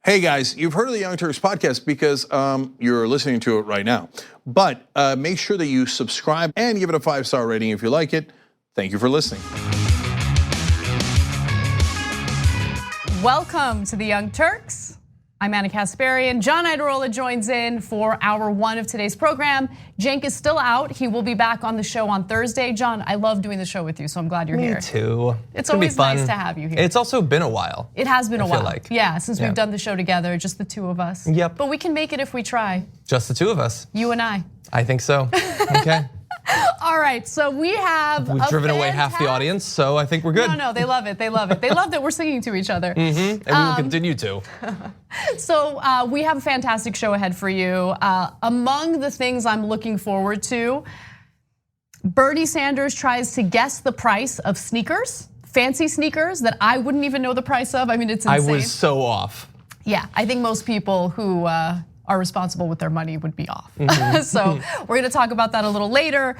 Hey guys, you've heard of the Young Turks podcast because you're listening to it right now. But make sure that you subscribe and give it a 5-star rating if you like it. Thank you for listening. Welcome to the Young Turks. I'm Kasparian. John Iadarola joins in for hour one of today's program. Cenk is still out. He will be back on the show on Thursday. John, I love doing the show with you, so I'm glad you're here. Me too. It's always nice to have you here. It's also been a while. It has been a while. Like. Yeah, since we've done the show together, just the two of us. Yep. But we can make it if we try. Just the two of us. You and I. I think so. Okay. All right, so we've driven away half the audience, so I think we're good. No, they love it. They love it. They love that we're singing to each other. And we will continue to. So we have a fantastic show ahead for you. Among the things I'm looking forward to, Bernie Sanders tries to guess the price of sneakers, fancy sneakers that I wouldn't even know the price of. I mean, it's insane. I was so off. Yeah, I think most people who are responsible with their money would be off. So we're gonna talk about that a little later.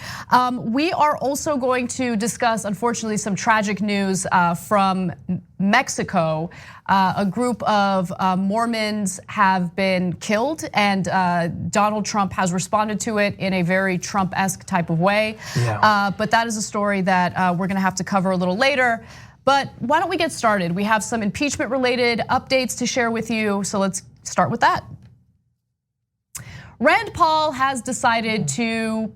We are also going to discuss, unfortunately, some tragic news from Mexico. A group of Mormons have been killed, and Donald Trump has responded to it in a very Trump-esque type of way. Yeah. But that is a story that we're gonna have to cover a little later. But why don't we get started? We have some impeachment-related updates to share with you, so let's start with that. Rand Paul has decided to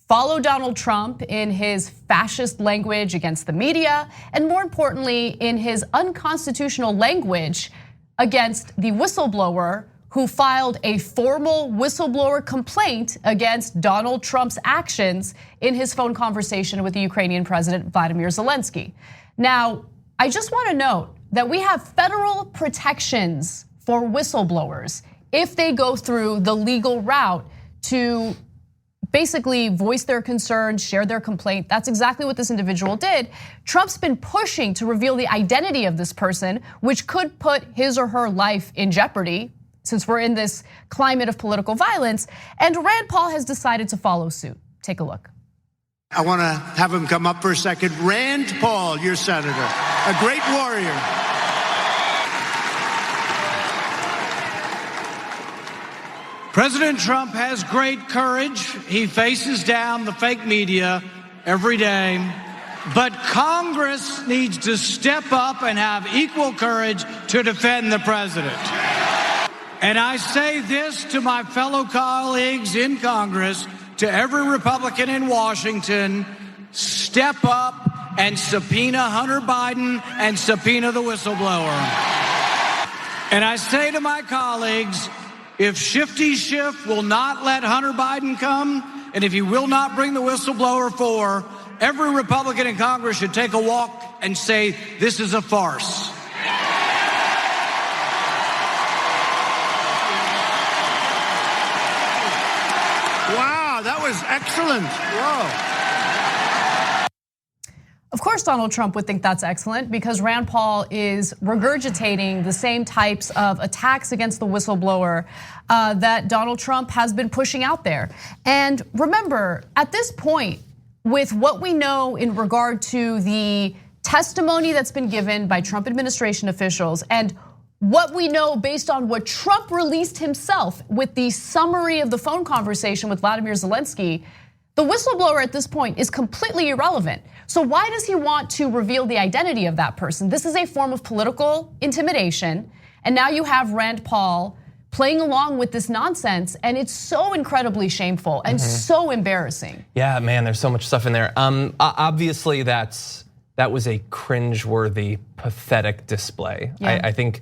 follow Donald Trump in his fascist language against the media, and more importantly, in his unconstitutional language against the whistleblower who filed a formal whistleblower complaint against Donald Trump's actions in his phone conversation with the Ukrainian President Vladimir Zelensky. Now, I just want to note that we have federal protections for whistleblowers if they go through the legal route to basically voice their concerns, share their complaint. That's exactly what this individual did. Trump's been pushing to reveal the identity of this person, which could put his or her life in jeopardy since we're in this climate of political violence. And Rand Paul has decided to follow suit. Take a look. I want to have him come up for a second. Rand Paul, your senator, a great warrior. President Trump has great courage. He faces down the fake media every day. But Congress needs to step up and have equal courage to defend the president. And I say this to my fellow colleagues in Congress, to every Republican in Washington: step up and subpoena Hunter Biden and subpoena the whistleblower. And I say to my colleagues, if Shifty Schiff will not let Hunter Biden come, and if he will not bring the whistleblower forward, every Republican in Congress should take a walk and say, this is a farce. Wow, that was excellent. Whoa. Of course, Donald Trump would think that's excellent because Rand Paul is regurgitating the same types of attacks against the whistleblower that Donald Trump has been pushing out there. And remember, at this point, with what we know in regard to the testimony that's been given by Trump administration officials and what we know based on what Trump released himself with the summary of the phone conversation with Vladimir Zelensky, the whistleblower at this point is completely irrelevant. So why does he want to reveal the identity of that person? This is a form of political intimidation. And now you have Rand Paul playing along with this nonsense, and it's so incredibly shameful and so embarrassing. Yeah, man, there's so much stuff in there. Obviously, that was a cringeworthy, pathetic display. Yeah. I think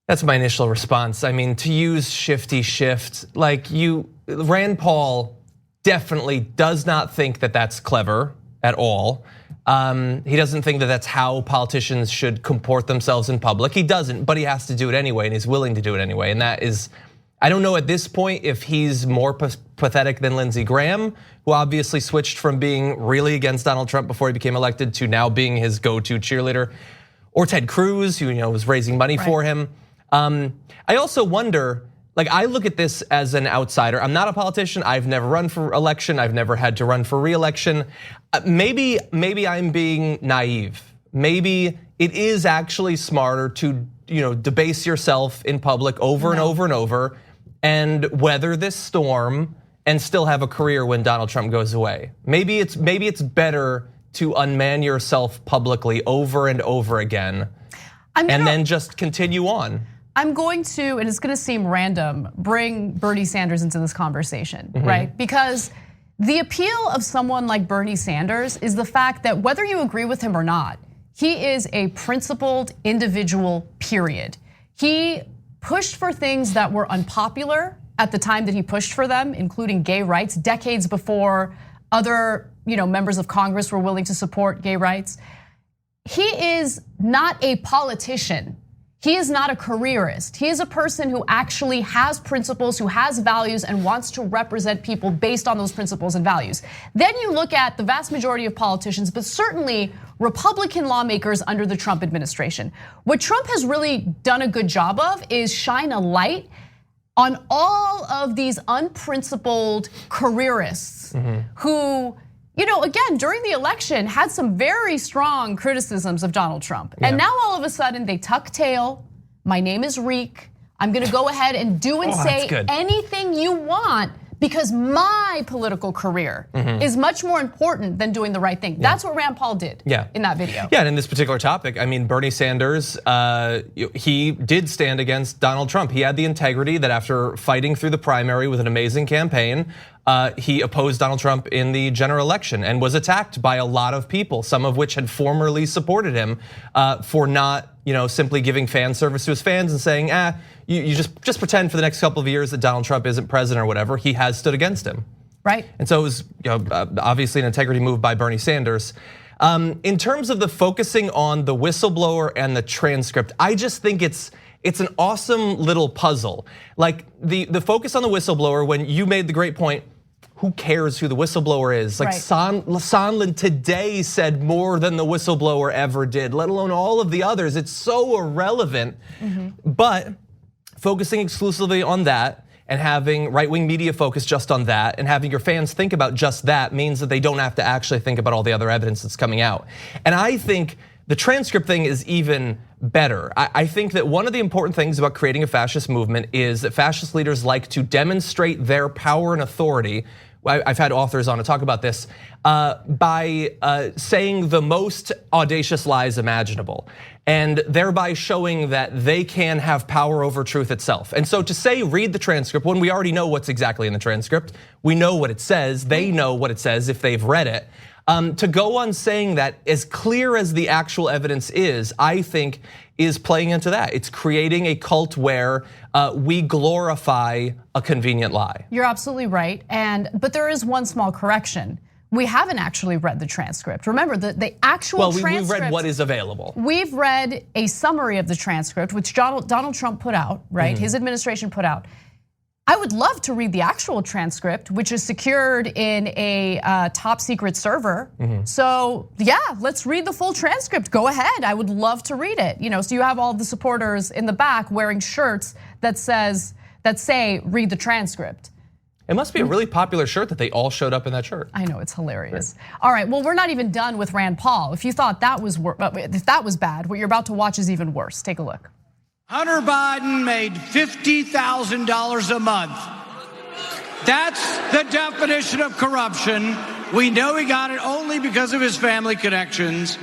that's my initial response. I mean, to use Shifty Shift, Rand Paul definitely does not think that that's clever at all. He doesn't think that that's how politicians should comport themselves in public. He doesn't, but he has to do it anyway, and he's willing to do it anyway. And that is, I don't know at this point if he's more pathetic than Lindsey Graham, who obviously switched from being really against Donald Trump before he became elected to now being his go-to cheerleader, or Ted Cruz, who was raising money for him. I also wonder, I look at this as an outsider. I'm not a politician. I've never run for election. I've never had to run for re-election. Maybe I'm being naive. Maybe it is actually smarter to debase yourself in public over and over and over, and weather this storm and still have a career when Donald Trump goes away. Maybe it's better to unman yourself publicly over and over again, and then just continue on. I'm going to, and it's going to seem random, bring Bernie Sanders into this conversation, right? Because the appeal of someone like Bernie Sanders is the fact that whether you agree with him or not, he is a principled individual, period. He pushed for things that were unpopular at the time that he pushed for them, including gay rights, decades before other members of Congress were willing to support gay rights. He is not a politician. He is not a careerist. He is a person who actually has principles, who has values, and wants to represent people based on those principles and values. Then you look at the vast majority of politicians, but certainly Republican lawmakers under the Trump administration. What Trump has really done a good job of is shine a light on all of these unprincipled careerists who, again, during the election had some very strong criticisms of Donald Trump. And now all of a sudden they tuck tail. My name is Reek. I'm gonna go ahead and do and say anything you want because my political career is much more important than doing the right thing. That's what Rand Paul did in that video. Yeah, and in this particular topic, I mean, Bernie Sanders, he did stand against Donald Trump. He had the integrity that after fighting through the primary with an amazing campaign, he opposed Donald Trump in the general election and was attacked by a lot of people, some of which had formerly supported him for not, simply giving fan service to his fans and saying, you just pretend for the next couple of years that Donald Trump isn't president or whatever. He has stood against him. Right. And so it was obviously an integrity move by Bernie Sanders. In terms of the focusing on the whistleblower and the transcript, I just think it's an awesome little puzzle. Like the focus on the whistleblower, when you made the great point, who cares who the whistleblower is? Like Sondland today said more than the whistleblower ever did, let alone all of the others. It's so irrelevant. But focusing exclusively on that and having right-wing media focus just on that and having your fans think about just that means that they don't have to actually think about all the other evidence that's coming out. And I think the transcript thing is even better. I think that one of the important things about creating a fascist movement is that fascist leaders like to demonstrate their power and authority. I've had authors on to talk about this by saying the most audacious lies imaginable, and thereby showing that they can have power over truth itself. And so to say, read the transcript, when we already know what's exactly in the transcript, we know what it says, they know what it says if they've read it. To go on saying that as clear as the actual evidence is, I think is playing into that. It's creating a cult where we glorify a convenient lie. You're absolutely right, but there is one small correction. We haven't actually read the transcript. Remember, the actual transcript. We've read what is available. We've read a summary of the transcript, which Donald Trump put out, right? His administration put out. I would love to read the actual transcript, which is secured in a top secret server. So yeah, let's read the full transcript. Go ahead, I would love to read it. So you have all the supporters in the back wearing shirts that say read the transcript. It must be a really popular shirt that they all showed up in that shirt. I know, it's hilarious. All right, well, we're not even done with Rand Paul. If you thought that was bad, what you're about to watch is even worse. Take a look. Hunter Biden made $50,000 a month. That's the definition of corruption. We know he got it only because of his family connections.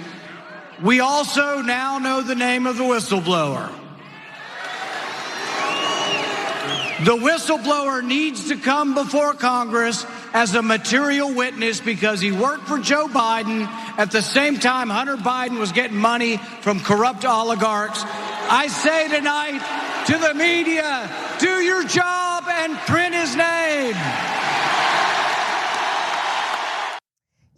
We also now know the name of the whistleblower. The whistleblower needs to come before Congress as a material witness because he worked for Joe Biden at the same time Hunter Biden was getting money from corrupt oligarchs. I say tonight to the media, do your job and print his name.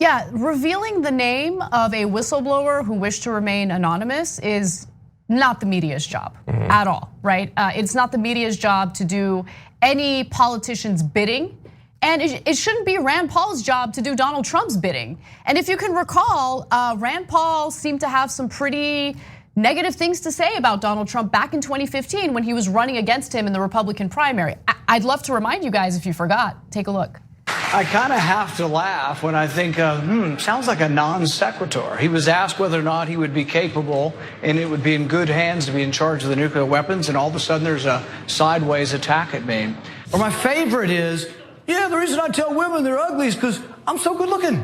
Yeah, revealing the name of a whistleblower who wished to remain anonymous is not the media's job at all, right? It's not the media's job to do any politician's bidding. And it shouldn't be Rand Paul's job to do Donald Trump's bidding. And if you can recall, Rand Paul seemed to have some pretty negative things to say about Donald Trump back in 2015 when he was running against him in the Republican primary. I'd love to remind you guys if you forgot. Take a look. I kind of have to laugh when I think, sounds like a non sequitur. He was asked whether or not he would be capable and it would be in good hands to be in charge of the nuclear weapons, and all of a sudden there's a sideways attack at me. Or my favorite is, the reason I tell women they're ugly is because I'm so good looking.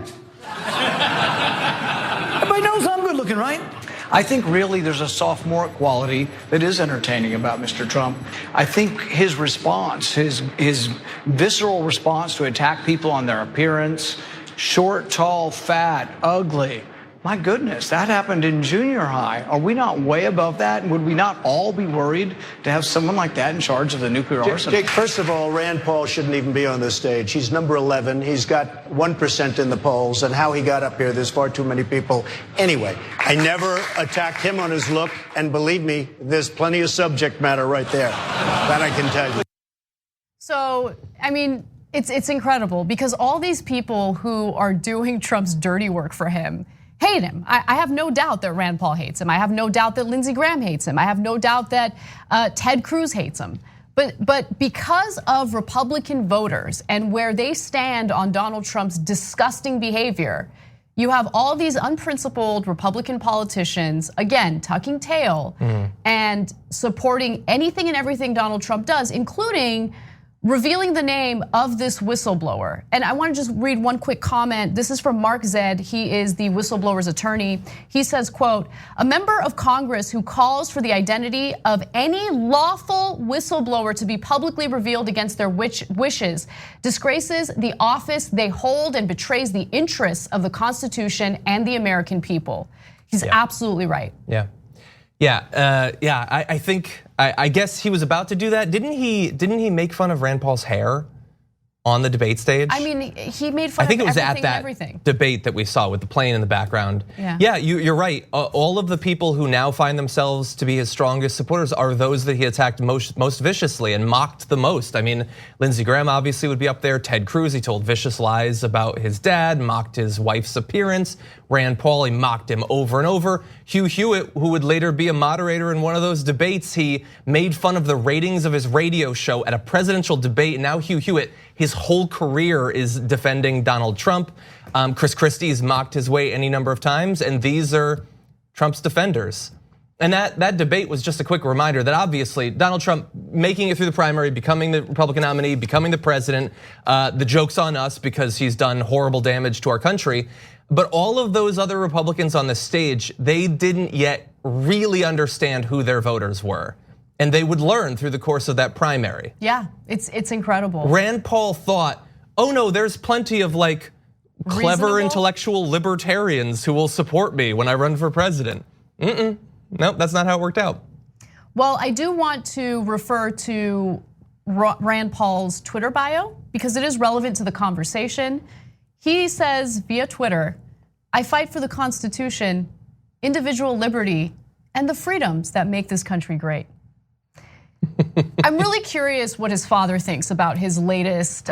Everybody knows I'm good looking, right? I think really there's a sophomoric quality that is entertaining about Mr. Trump. I think his response, his visceral response to attack people on their appearance, short, tall, fat, ugly. My goodness, that happened in junior high. Are we not way above that? And would we not all be worried to have someone like that in charge of the nuclear arsenal? Dick, first of all, Rand Paul shouldn't even be on this stage. He's number 11. He's got 1% in the polls. And how he got up here, there's far too many people. Anyway, I never attacked him on his look. And believe me, there's plenty of subject matter right there. That I can tell you. So, I mean, it's incredible because all these people who are doing Trump's dirty work for him hate him. I have no doubt that Rand Paul hates him. I have no doubt that Lindsey Graham hates him. I have no doubt that Ted Cruz hates him. But because of Republican voters and where they stand on Donald Trump's disgusting behavior, you have all these unprincipled Republican politicians, again, tucking tail and supporting anything and everything Donald Trump does, including revealing the name of this whistleblower. And I want to just read one quick comment. This is from Mark Zed. He is the whistleblower's attorney. He says, quote, "A member of Congress who calls for the identity of any lawful whistleblower to be publicly revealed against their wishes disgraces the office they hold and betrays the interests of the Constitution and the American people." He's absolutely right. I think I guess he was about to do that. Didn't he make fun of Rand Paul's hair on the debate stage? I mean, he made fun I think of it was everything, at that everything. debate that we saw with the plane in the background. Yeah, you're right. All of the people who now find themselves to be his strongest supporters are those that he attacked most viciously and mocked the most. I mean, Lindsey Graham obviously would be up there. Ted Cruz, he told vicious lies about his dad, mocked his wife's appearance. Rand Paul, he mocked him over and over. Hugh Hewitt, who would later be a moderator in one of those debates, he made fun of the ratings of his radio show at a presidential debate. And now Hugh Hewitt, his whole career is defending Donald Trump. Chris Christie's mocked his way any number of times, and these are Trump's defenders. And that debate was just a quick reminder that obviously Donald Trump making it through the primary, becoming the Republican nominee, becoming the president, the joke's on us because he's done horrible damage to our country. But all of those other Republicans on the stage, they didn't yet really understand who their voters were. And they would learn through the course of that primary. Yeah, it's incredible. Rand Paul thought, oh no, there's plenty of like clever Reasonable? intellectual libertarians who will support me when I run for president. Nope, that's not how it worked out. Well, I do want to refer to Rand Paul's Twitter bio because it is relevant to the conversation. He says via Twitter, "I fight for the Constitution, individual liberty, and the freedoms that make this country great." I'm really curious what his father thinks about his latest,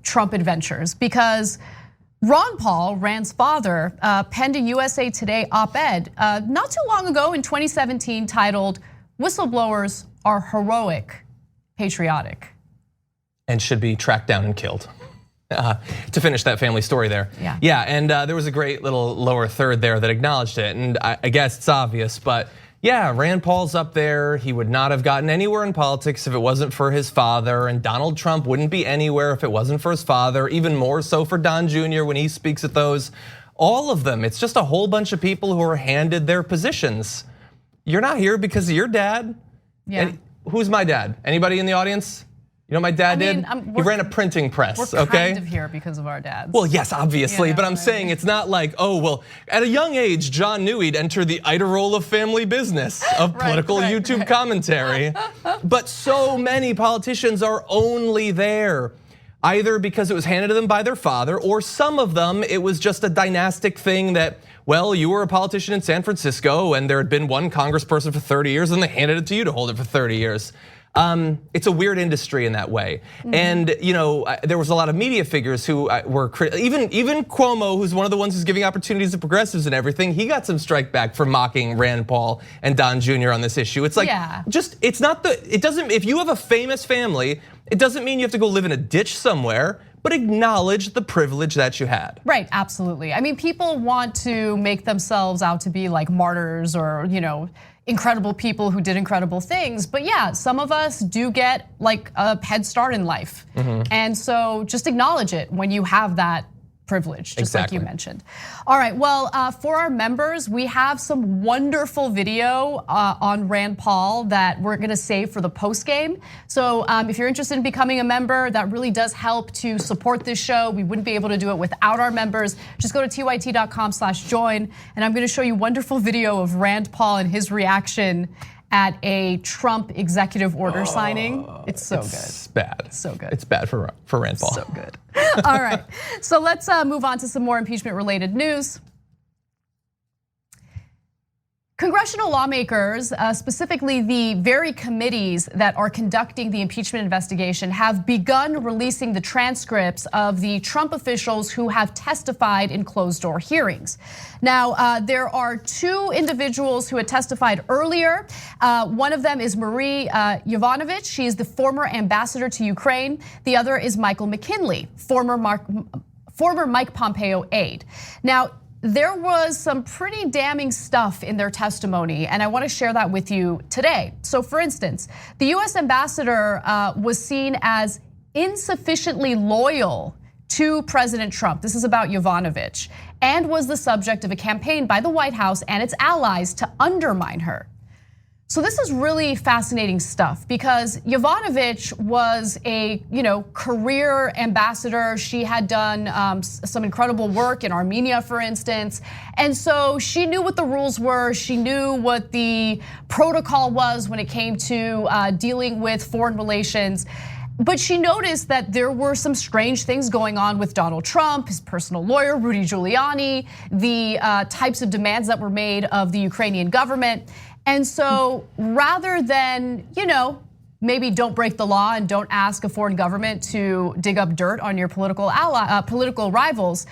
Trump adventures, because Ron Paul, Rand's father, penned a USA Today op-ed not too long ago in 2017 titled, "Whistleblowers are heroic, patriotic." And should be tracked down and killed. To finish that family story there. Yeah, and there was a great little lower third there that acknowledged it. And I guess it's obvious, but yeah, Rand Paul's up there. He would not have gotten anywhere in politics if it wasn't for his father. And Donald Trump wouldn't be anywhere if it wasn't for his father. Even more so for Don Jr. when he speaks at those. All of them, it's just a whole bunch of people who are handed their positions. You're not here because of your dad. Yeah. Who's my dad? Anybody in the audience? You know what my dad did? He ran a printing press, We're okay? kind of here because of our dads. Well, yes, obviously, You know, but I'm saying it's not like, oh, well, at a young age, John knew he'd enter the Iadarola family business of political YouTube commentary. But so many politicians are only there either because it was handed to them by their father, or some of them, it was just a dynastic thing that, well, you were a politician in San Francisco and there had been one congressperson for 30 years and they handed it to you to hold it for 30 years. It's a weird industry in that way. And there was a lot of media figures who were even Cuomo, who's one of the ones who's giving opportunities to progressives and everything. He got some strike back for mocking Rand Paul and Don Jr. on this issue. It's like, it doesn't, if you have a famous family, it doesn't mean you have to go live in a ditch somewhere. but acknowledge the privilege that you had. Right, absolutely. I mean, people want to make themselves out to be like martyrs or, incredible people who did incredible things. But yeah, some of us do get like a head start in life. And so just acknowledge it when you have that privilege, just like you mentioned. All right, well, for our members, we have some wonderful video on Rand Paul that we're gonna save for the post game. So if you're interested in becoming a member, that really does help to support this show. We wouldn't be able to do it without our members. Just go to tyt.com/join, and I'm gonna show you a wonderful video of Rand Paul and his reaction at a Trump executive order signing. It's so good. It's bad. It's so good. It's bad for Rand Paul. So good. All right, so let's move on to some more impeachment related news. Congressional lawmakers, specifically the very committees that are conducting the impeachment investigation, have begun releasing the transcripts of the Trump officials who have testified in closed-door hearings. Now, there are two individuals who had testified earlier. One of them is Marie Yovanovitch. She is the former ambassador to Ukraine. The other is Michael McKinley, former Mike Pompeo aide. Now, there was some pretty damning stuff in their testimony, and I want to share that with you today. So for instance, the US ambassador was seen as insufficiently loyal to President Trump. This is about Yovanovitch, and was the subject of a campaign by the White House and its allies to undermine her. So this is really fascinating stuff because Yovanovitch was a career ambassador. She had done some incredible work in Armenia, for instance. And so she knew what the rules were. She knew what the protocol was when it came to dealing with foreign relations. But she noticed that there were some strange things going on with Donald Trump, his personal lawyer, Rudy Giuliani, the types of demands that were made of the Ukrainian government. And so rather than, maybe don't break the law and don't ask a foreign government to dig up dirt on your political rivals,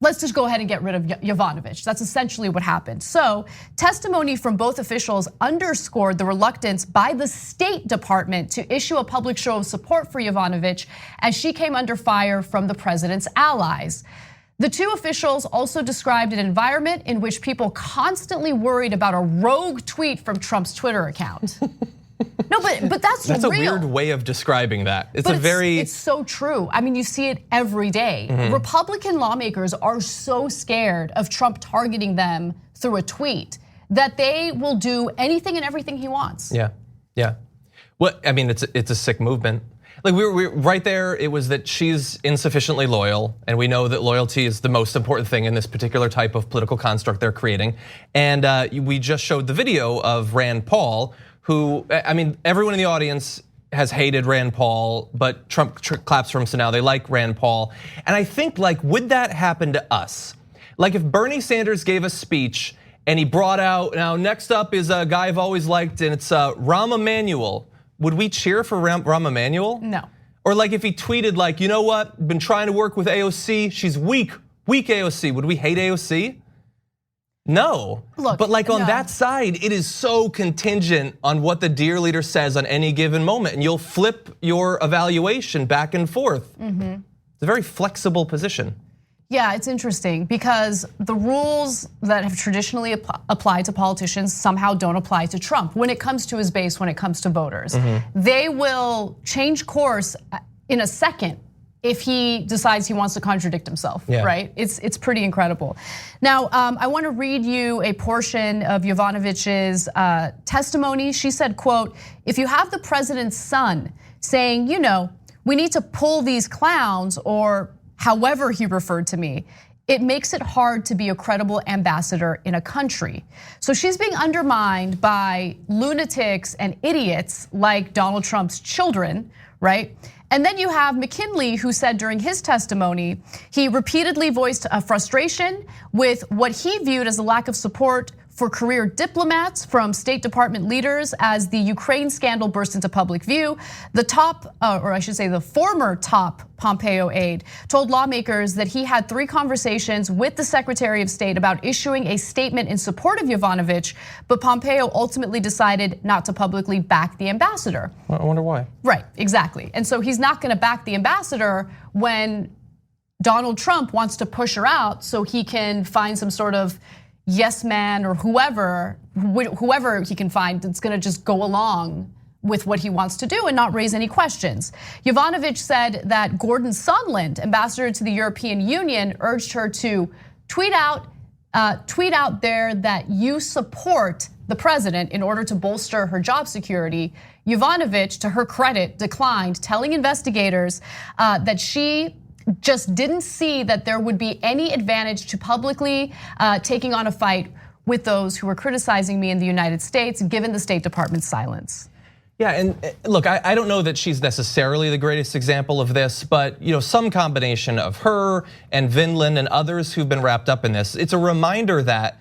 let's just go ahead and get rid of Yovanovitch. That's essentially what happened. So testimony from both officials underscored the reluctance by the State Department to issue a public show of support for Yovanovitch as she came under fire from the president's allies. The two officials also described an environment in which people constantly worried about a rogue tweet from Trump's Twitter account. No, but that's a real. Weird way of describing that. It's so true. I mean, you see it every day. Republican lawmakers are so scared of Trump targeting them through a tweet that they will do anything and everything he wants. Yeah. Well, I mean, it's a sick movement. Like we were right there, it was that she's insufficiently loyal, and we know that loyalty is the most important thing in this particular type of political construct they're creating. And we just showed the video of Rand Paul, who, I mean, everyone in the audience has hated Rand Paul, but Trump claps for him, so now they like Rand Paul. And I think, like, would that happen to us? Like if Bernie Sanders gave a speech and he brought out, now next up is a guy I've always liked, and it's Rahm Emanuel. Would we cheer for Rahm Emanuel? No. Or like if he tweeted like, you know what, been trying to work with AOC, she's weak AOC. Would we hate AOC? No. Look, but like on that side, it is so contingent on what the dear leader says on any given moment, and you'll flip your evaluation back and forth. It's a very flexible position. Yeah, it's interesting because the rules that have traditionally applied to politicians somehow don't apply to Trump when it comes to his base, when it comes to voters. They will change course in a second if he decides he wants to contradict himself, right? It's pretty incredible. Now, I want to read you a portion of Yovanovitch's testimony. She said, quote, "If you have the president's son saying, we need to pull these clowns," or however he referred to me, it makes it hard to be a credible ambassador in a country. So she's being undermined by lunatics and idiots like Donald Trump's children, right? And then you have McKinley, who said during his testimony, he repeatedly voiced a frustration with what he viewed as a lack of support for career diplomats, from State Department leaders as the Ukraine scandal burst into public view. The former top Pompeo aide told lawmakers that he had 3 conversations with the Secretary of State about issuing a statement in support of Yovanovitch, but Pompeo ultimately decided not to publicly back the ambassador. I wonder why. Right, exactly. And so he's not gonna back the ambassador when Donald Trump wants to push her out so he can find some sort of yes man or whoever he can find that's gonna just go along with what he wants to do and not raise any questions. Yovanovitch said that Gordon Sondland, ambassador to the European Union, urged her to tweet out there that you support the president in order to bolster her job security. Yovanovitch, to her credit, declined, telling investigators that she just didn't see that there would be any advantage to publicly taking on a fight with those who were criticizing me in the United States, given the State Department's silence. Yeah, and look, I don't know that she's necessarily the greatest example of this, but some combination of her and Vinland and others who've been wrapped up in this, it's a reminder that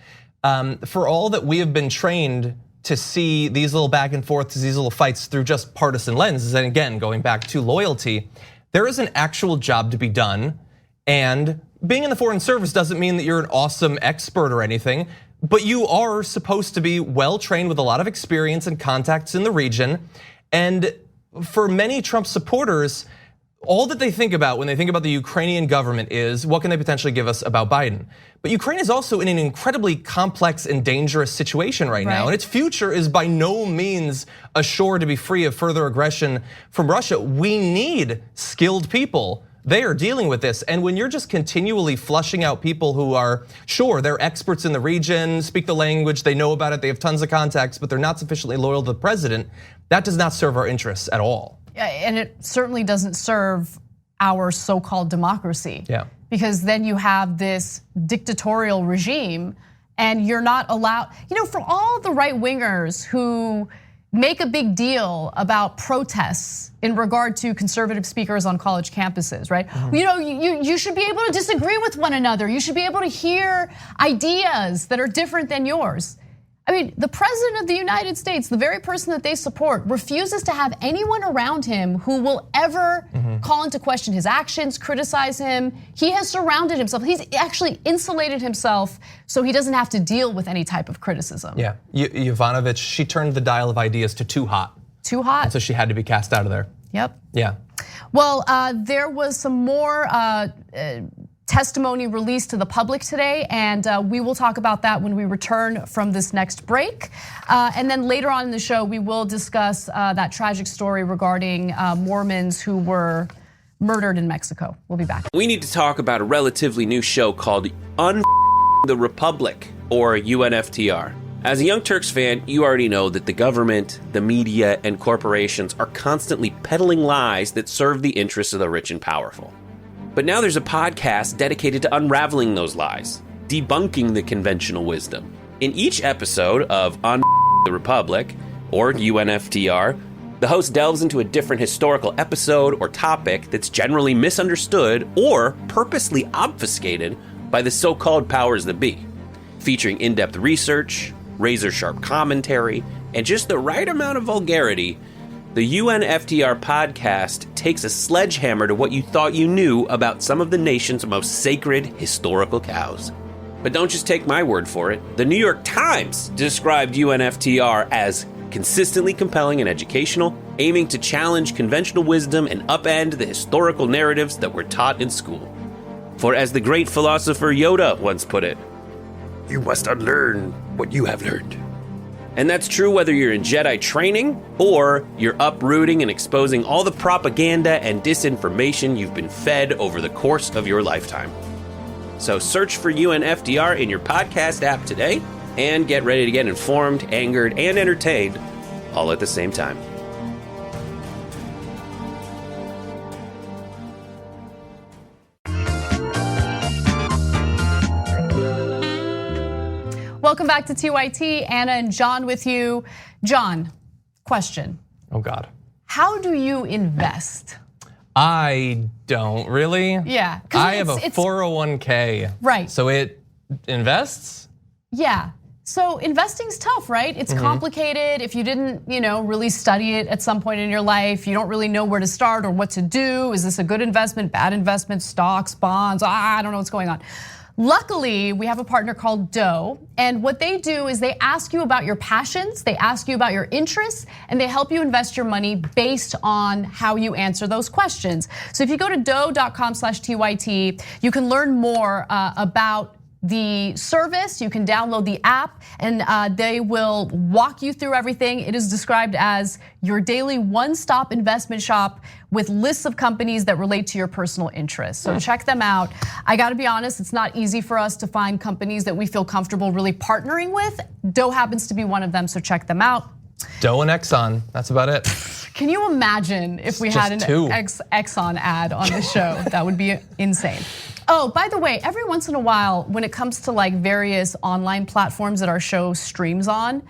for all that we have been trained to see these little back and forths, these little fights through just partisan lenses, and again, going back to loyalty, there is an actual job to be done. And being in the Foreign Service doesn't mean that you're an awesome expert or anything, but you are supposed to be well trained with a lot of experience and contacts in the region. And for many Trump supporters, all that they think about when they think about the Ukrainian government is what can they potentially give us about Biden? But Ukraine is also in an incredibly complex and dangerous situation right now, and its future is by no means assured to be free of further aggression from Russia. We need skilled people. They are dealing with this, and when you're just continually flushing out people who are, sure, they're experts in the region, speak the language, they know about it, they have tons of contacts, but they're not sufficiently loyal to the president, that does not serve our interests at all. And it certainly doesn't serve our so-called democracy. Yeah. Because then you have this dictatorial regime and you're not allowed, for all the right wingers who make a big deal about protests in regard to conservative speakers on college campuses, right? You should be able to disagree with one another. You should be able to hear ideas that are different than yours. I mean, the president of the United States, the very person that they support, refuses to have anyone around him who will ever call into question his actions, criticize him. He has surrounded himself. He's actually insulated himself so he doesn't have to deal with any type of criticism. Yeah, Yovanovitch, she turned the dial of ideas to too hot. Too hot. And so she had to be cast out of there. Yep. Yeah. Well, there was some more testimony released to the public today, and we will talk about that when we return from this next break. And then later on in the show, we will discuss that tragic story regarding Mormons who were murdered in Mexico. We'll be back. We need to talk about a relatively new show called the Republic, or UNFTR. As a Young Turks fan, you already know that the government, the media, and corporations are constantly peddling lies that serve the interests of the rich and powerful. But now there's a podcast dedicated to unraveling those lies, debunking the conventional wisdom. In each episode of the Republic, or UNFTR, the host delves into a different historical episode or topic that's generally misunderstood or purposely obfuscated by the so-called powers that be, featuring in-depth research, razor-sharp commentary, and just the right amount of vulgarity. The UNFTR podcast takes a sledgehammer to what you thought you knew about some of the nation's most sacred historical cows. But don't just take my word for it. The New York Times described UNFTR as consistently compelling and educational, aiming to challenge conventional wisdom and upend the historical narratives that were taught in school. For as the great philosopher Yoda once put it, you must unlearn what you have learned. And that's true whether you're in Jedi training or you're uprooting and exposing all the propaganda and disinformation you've been fed over the course of your lifetime. So search for UNFTR in your podcast app today and get ready to get informed, angered, and entertained all at the same time. Welcome back to TYT. Anna and John with you. John, question. Oh God. How do you invest? I don't really. Yeah. I have a 401k. Right. So it invests? Yeah. So investing's tough, right? It's complicated. If you didn't, really study it at some point in your life, you don't really know where to start or what to do. Is this a good investment, bad investment, stocks, bonds? I don't know what's going on. Luckily, we have a partner called Doe, and what they do is they ask you about your passions, they ask you about your interests, and they help you invest your money based on how you answer those questions. So if you go to doe.com/TYT, you can learn more about the service. You can download the app and they will walk you through everything. It is described as your daily one-stop investment shop with lists of companies that relate to your personal interests. So check them out. I gotta be honest, it's not easy for us to find companies that we feel comfortable really partnering with. Doe happens to be one of them, so check them out. Doe and Exxon, that's about it. Can you imagine if we had an Exxon ad on the show? That would be insane. Oh, by the way, every once in a while, when it comes to like various online platforms that our show streams on,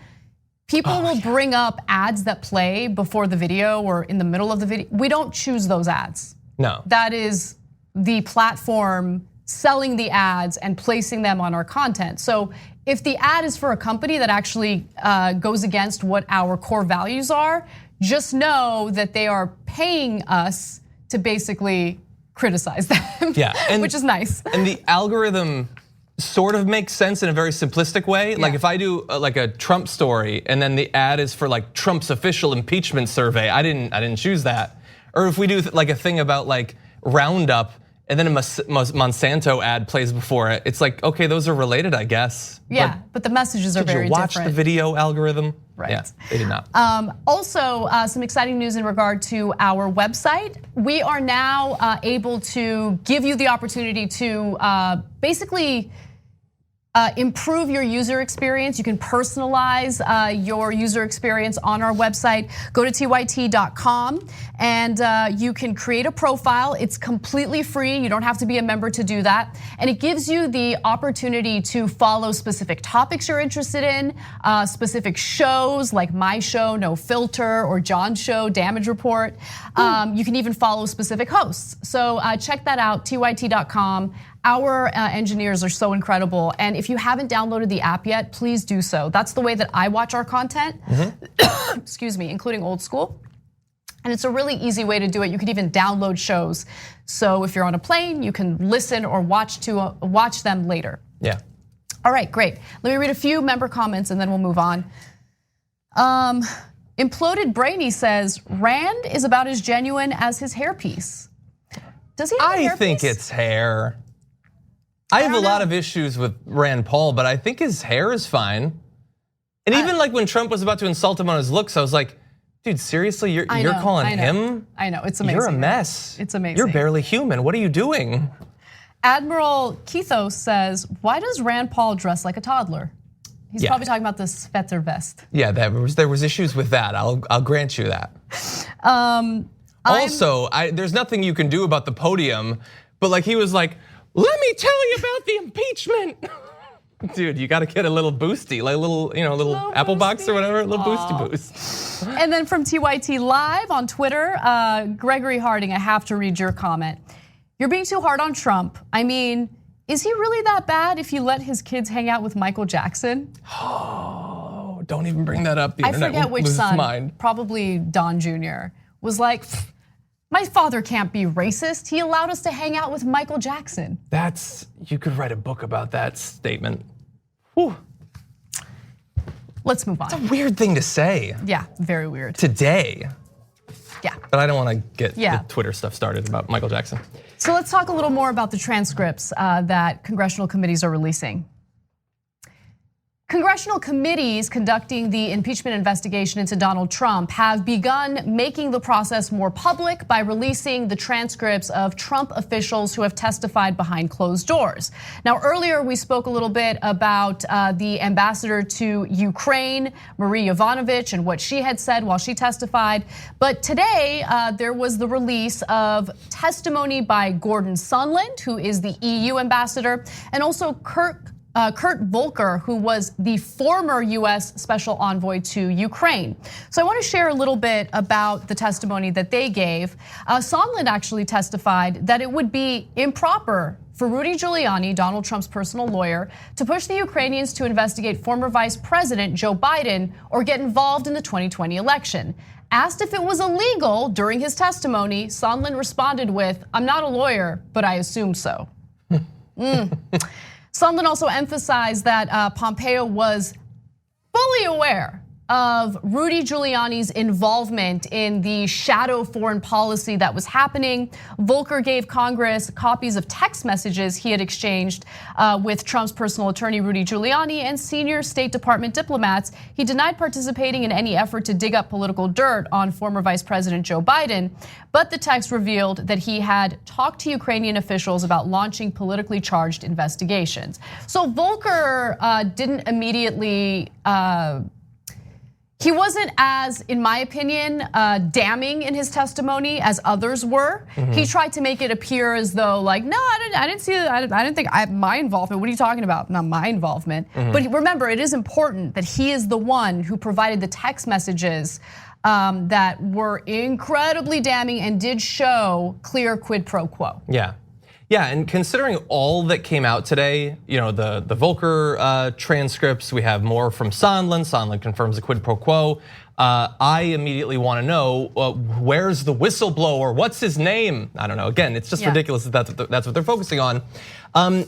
people will bring up ads that play before the video or in the middle of the video. We don't choose those ads. No. That is the platform selling the ads and placing them on our content. So if the ad is for a company that actually goes against what our core values are, just know that they are paying us to basically criticize them, which is nice. And the algorithm sort of makes sense in a very simplistic way. Like if I do like a Trump story and then the ad is for like Trump's official impeachment survey, I didn't choose that. Or if we do like a thing about like Roundup and then a Monsanto ad plays before it, it's like, okay, those are related, I guess. Yeah, but the messages are very different. Did you watch the video algorithm? Right. Yeah, they did not. Also, some exciting news in regard to our website. We are now able to give you the opportunity to basically improve your user experience. You can personalize your user experience on our website. Go to tyt.com and you can create a profile. It's completely free. You don't have to be a member to do that. And it gives you the opportunity to follow specific topics you're interested in, specific shows like my show, No Filter, or John's show, Damage Report. You can even follow specific hosts. So check that out, tyt.com. Our engineers are so incredible. And if you haven't downloaded the app yet, please do so. That's the way that I watch our content, excuse me, including old school. And it's a really easy way to do it. You could even download shows. So if you're on a plane, you can listen or watch them later. Yeah. All right, great. Let me read a few member comments and then we'll move on. Imploded Brainy says, Rand is about as genuine as his hairpiece. Does he have a hairpiece? I think it's hair. I have a lot of issues with Rand Paul, but I think his hair is fine. And even like when Trump was about to insult him on his looks, I was like, dude, seriously, you're calling him? I know, it's amazing. You're a mess. It's amazing. You're barely human. What are you doing? Admiral Kethos says, why does Rand Paul dress like a toddler? He's probably talking about the Svetzer vest. Yeah, there was issues with that. I'll grant you that. Also, there's nothing you can do about the podium, but like he was like, let me tell you about the impeachment. Dude, you got to get a little boosty, like a little, little apple boosty. Box or whatever, a little boosty boost. And then from TYT Live on Twitter, Gregory Harding, I have to read your comment. You're being too hard on Trump. I mean, is he really that bad if you let his kids hang out with Michael Jackson? Oh, don't even bring that up. The I forget which son, probably Don Jr., was like, my father can't be racist. He allowed us to hang out with Michael Jackson. You could write a book about that statement. Whew. Let's move on. It's a weird thing to say. Yeah, very weird. Today. Yeah. But I don't want to get the Twitter stuff started about Michael Jackson. So let's talk a little more about the transcripts that congressional committees are releasing. Congressional committees conducting the impeachment investigation into Donald Trump have begun making the process more public by releasing the transcripts of Trump officials who have testified behind closed doors. Now, earlier we spoke a little bit about the ambassador to Ukraine, Marie Yovanovitch, and what she had said while she testified. But today there was the release of testimony by Gordon Sondland, who is the EU ambassador, and also Kurt Volker, who was the former US Special Envoy to Ukraine. So I want to share a little bit about the testimony that they gave. Sondland actually testified that it would be improper for Rudy Giuliani, Donald Trump's personal lawyer, to push the Ukrainians to investigate former Vice President Joe Biden or get involved in the 2020 election. Asked if it was illegal during his testimony, Sondland responded with, "I'm not a lawyer, but I assume so." Sondland also emphasized that Pompeo was fully aware of Rudy Giuliani's involvement in the shadow foreign policy that was happening. Volker gave Congress copies of text messages he had exchanged with Trump's personal attorney, Rudy Giuliani, and senior State Department diplomats. He denied participating in any effort to dig up political dirt on former Vice President Joe Biden, but the text revealed that he had talked to Ukrainian officials about launching politically charged investigations. So Volker didn't immediately, he wasn't as, in my opinion, damning in his testimony as others were. He tried to make it appear as though, like, no, I didn't see that. I didn't think I have my involvement. What are you talking about? Not my involvement. But remember, it is important that he is the one who provided the text messages that were incredibly damning and did show clear quid pro quo. Yeah, and considering all that came out today, the Volker transcripts, we have more from Sondland. Sondland confirms the quid pro quo. I immediately want to know, where's the whistleblower? What's his name? I don't know. Again, it's just ridiculous that that's what they're focusing on.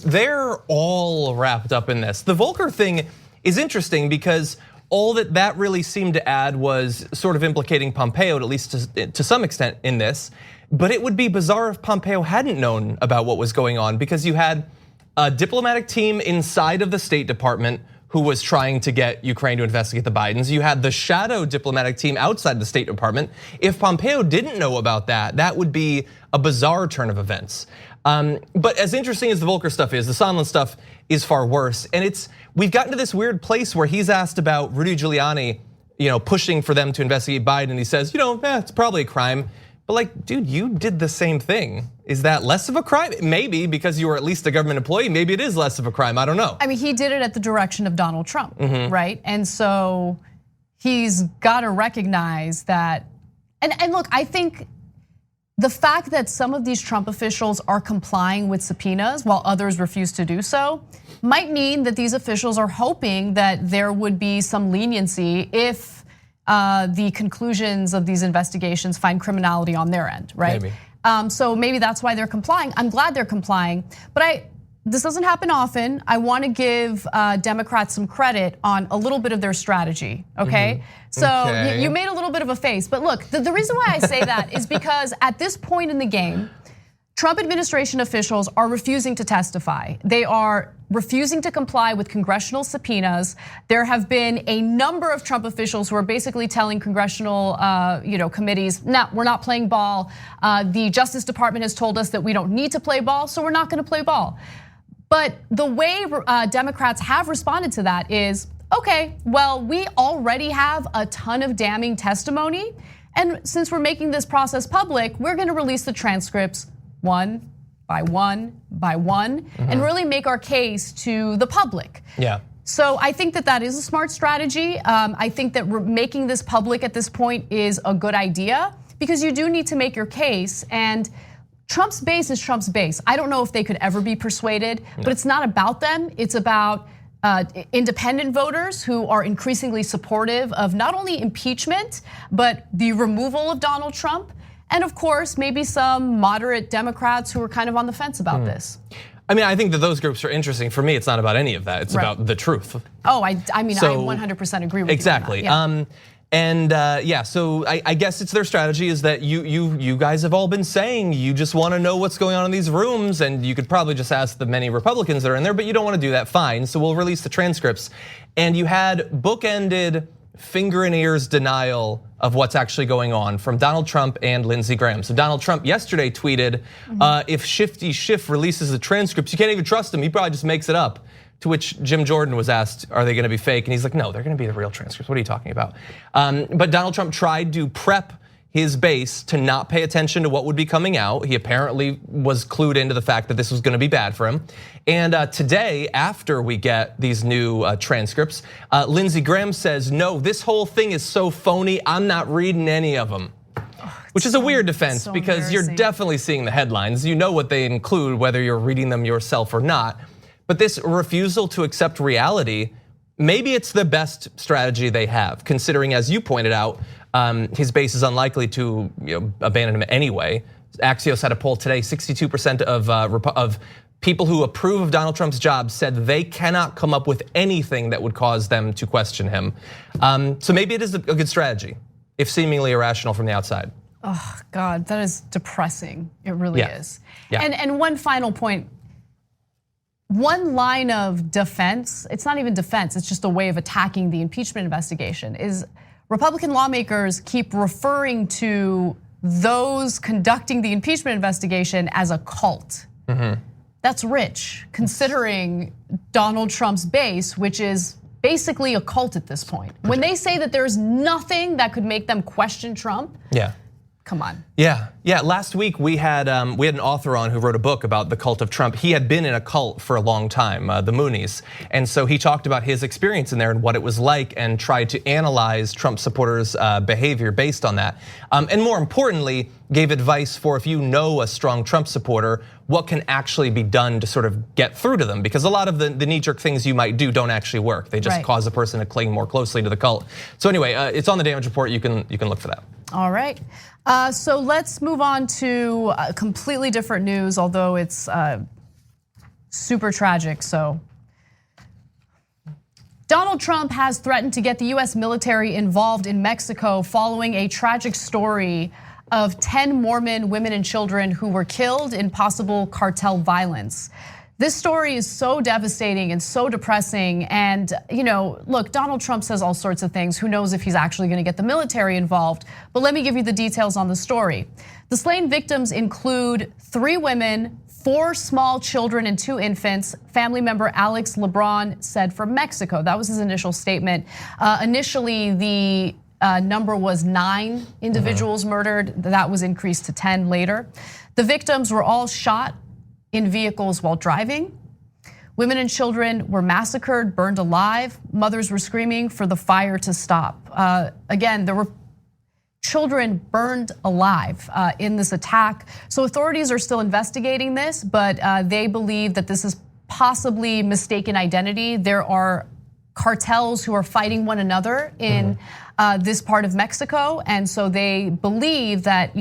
They're all wrapped up in this. The Volker thing is interesting because all that really seemed to add was sort of implicating Pompeo, at least to some extent in this. But it would be bizarre if Pompeo hadn't known about what was going on, because you had a diplomatic team inside of the State Department who was trying to get Ukraine to investigate the Bidens. You had the shadow diplomatic team outside the State Department. If Pompeo didn't know about that, that would be a bizarre turn of events. But as interesting as the Volker stuff is, the Sondland stuff is far worse. And we've gotten to this weird place where he's asked about Rudy Giuliani, pushing for them to investigate Biden. He says, it's probably a crime. But like, dude, you did the same thing. Is that less of a crime? Maybe, because you were at least a government employee. Maybe it is less of a crime, I don't know. I mean, he did it at the direction of Donald Trump, right? And so he's got to recognize that. And look, I think the fact that some of these Trump officials are complying with subpoenas while others refuse to do so might mean that these officials are hoping that there would be some leniency if the conclusions of these investigations find criminality on their end, right? Maybe. So maybe that's why they're complying. I'm glad they're complying, but this doesn't happen often. I want to give Democrats some credit on a little bit of their strategy, okay? So you made a little bit of a face, but look, the reason why I say that is because at this point in the game, Trump administration officials are refusing to testify. They are refusing to comply with congressional subpoenas. There have been a number of Trump officials who are basically telling congressional committees, no, we're not playing ball. The Justice Department has told us that we don't need to play ball, so we're not gonna play ball. But the way Democrats have responded to that is, okay, well, we already have a ton of damning testimony. And since we're making this process public, we're gonna release the transcripts one by one by one, and really make our case to the public. So I think that is a smart strategy. I think that making this public at this point is a good idea, because you do need to make your case. And Trump's base is Trump's base. I don't know if they could ever be persuaded, but it's not about them. It's about independent voters who are increasingly supportive of not only impeachment, but the removal of Donald Trump. And of course, maybe some moderate Democrats who are kind of on the fence about this. I mean, I think that those groups are interesting. For me, it's not about any of that. It's about the truth. Oh, I mean, I 100% agree with you. Exactly. Yeah. So I guess it's their strategy is that you guys have all been saying you just want to know what's going on in these rooms, and you could probably just ask the many Republicans that are in there, but you don't want to do that. Fine. So we'll release the transcripts. And you had bookended finger in ears denial of what's actually going on from Donald Trump and Lindsey Graham. So Donald Trump yesterday tweeted, if Shifty Schiff releases the transcripts, you can't even trust him. He probably just makes it up. To which Jim Jordan was asked, are they gonna be fake? And he's like, no, they're gonna be the real transcripts. What are you talking about? But Donald Trump tried to prep his base to not pay attention to what would be coming out. He apparently was clued into the fact that this was gonna be bad for him. And today, after we get these new transcripts, Lindsey Graham says, no, this whole thing is so phony, I'm not reading any of them. Which is a weird defense so because you're definitely seeing the headlines. You know what they include, whether you're reading them yourself or not. But this refusal to accept reality, maybe it's the best strategy they have, considering, as you pointed out, his base is unlikely to abandon him anyway. Axios had a poll today, 62% of people who approve of Donald Trump's job said they cannot come up with anything that would cause them to question him. So maybe it is a good strategy, if seemingly irrational from the outside. Oh God, that is depressing. It really is. Yeah. And one final point. One line of defense, it's not even defense, it's just a way of attacking the impeachment investigation, is Republican lawmakers keep referring to those conducting the impeachment investigation as a cult. That's rich, considering Donald Trump's base, which is basically a cult at this point. When they say that there's nothing that could make them question Trump, come on. Yeah. Last week we had an author on who wrote a book about the cult of Trump. He had been in a cult for a long time, the Moonies, and so he talked about his experience in there and what it was like, and tried to analyze Trump supporters' behavior based on that. And more importantly, gave advice for if you know a strong Trump supporter, what can actually be done to sort of get through to them, because a lot of the knee-jerk things you might do don't actually work. They just cause a person to cling more closely to the cult. So anyway, it's on the Damage Report. You can look for that. All right. So let's move on to completely different news, although it's super tragic. So Donald Trump has threatened to get the US military involved in Mexico following a tragic story of 10 Mormon women and children who were killed in possible cartel violence. This story is so devastating and so depressing. And look, Donald Trump says all sorts of things. Who knows if he's actually gonna get the military involved? But let me give you the details on the story. The slain victims include 3 women, 4 small children, and 2 infants. Family member Alex LeBron said from Mexico. That was his initial statement. Initially, the number was 9 individuals murdered. That was increased to 10 later. The victims were all shot in vehicles while driving. Women and children were massacred, burned alive. Mothers were screaming for the fire to stop. Again, there were children burned alive in this attack. So authorities are still investigating this, but they believe that this is possibly mistaken identity. There are cartels who are fighting one another in this part of Mexico, and so they believe that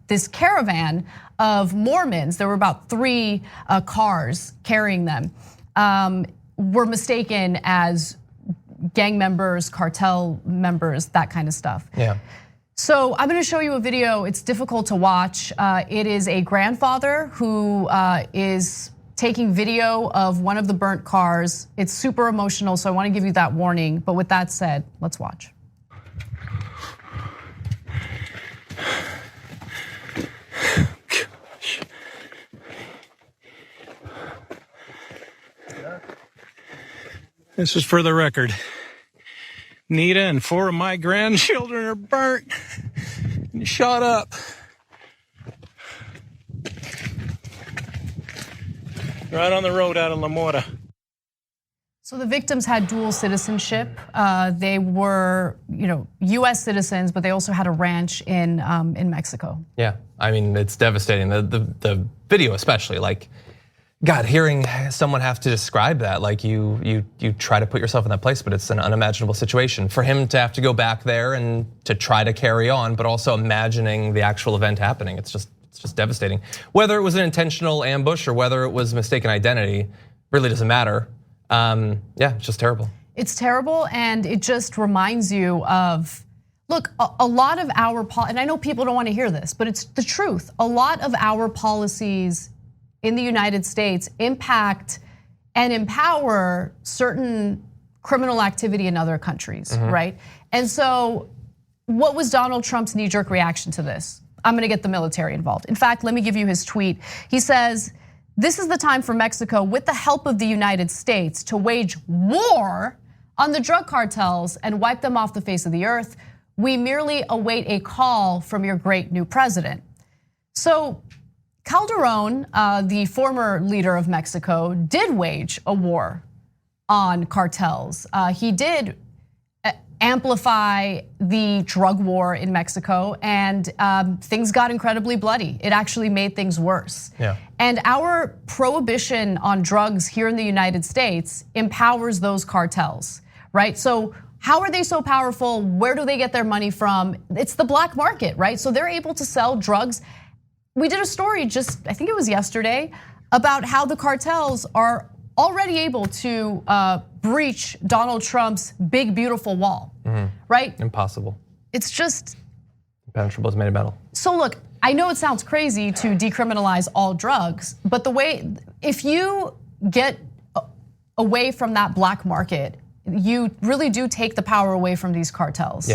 this caravan of Mormons, there were about 3 cars carrying them, were mistaken as gang members, cartel members, that kind of stuff. Yeah. So I'm gonna show you a video. It's difficult to watch. It is a grandfather who is taking video of one of the burnt cars. It's super emotional, so I wanna give you that warning. But with that said, let's watch. This is for the record. Nita and 4 of my grandchildren are burnt and shot up. Right on the road out of La Mora. So the victims had dual citizenship. They were, US citizens, but they also had a ranch in Mexico. Yeah, I mean, it's devastating. The video especially, like, God, hearing someone have to describe that, like you try to put yourself in that place, but it's an unimaginable situation. For him to have to go back there and to try to carry on, but also imagining the actual event happening, it's just devastating. Whether it was an intentional ambush or whether it was mistaken identity, really doesn't matter. Yeah, it's just terrible. It's terrible, and it just reminds you of, look, a lot of our, and I know people don't want to hear this, but it's the truth. A lot of our policies in the United States impact and empower certain criminal activity in other countries, right? And so what was Donald Trump's knee-jerk reaction to this? I'm gonna get the military involved. In fact, let me give you his tweet. He says, "This is the time for Mexico, with the help of the United States, to wage war on the drug cartels and wipe them off the face of the earth. We merely await a call from your great new president." So Calderon, the former leader of Mexico, did wage a war on cartels. He did, amplify the drug war in Mexico, and things got incredibly bloody. It actually made things worse. Yeah. And our prohibition on drugs here in the United States empowers those cartels, right? So how are they so powerful? Where do they get their money from? It's the black market, right? So they're able to sell drugs. We did a story just, I think it was yesterday, about how the cartels are already able to breach Donald Trump's big, beautiful wall, right? Impossible. It's just impenetrable as made of metal. So look, I know it sounds crazy to decriminalize all drugs, but if you get away from that black market, you really do take the power away from these cartels.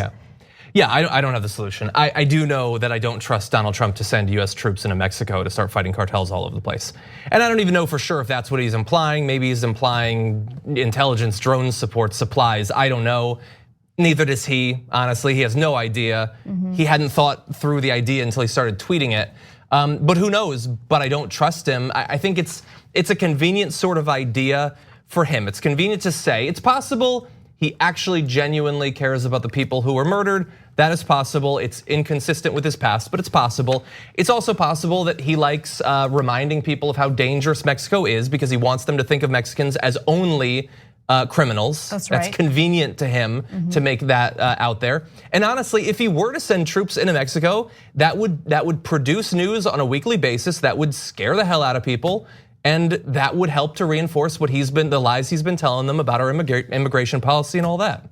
Yeah, I don't have the solution. I do know that I don't trust Donald Trump to send US troops into Mexico to start fighting cartels all over the place. And I don't even know for sure if that's what he's implying. Maybe he's implying intelligence, drone support, supplies. I don't know. Neither does he, honestly. He has no idea. He hadn't thought through the idea until he started tweeting it. But who knows? But I don't trust him. I think it's a convenient sort of idea for him. It's convenient to say. It's possible he actually genuinely cares about the people who were murdered. That is possible. It's inconsistent with his past, but it's possible. It's also possible that he likes reminding people of how dangerous Mexico is because he wants them to think of Mexicans as only criminals. That's right. That's convenient to him to make that out there. And honestly, if he were to send troops into Mexico, that would produce news on a weekly basis that would scare the hell out of people. And that would help to reinforce the lies he's been telling them about our immigration policy and all that.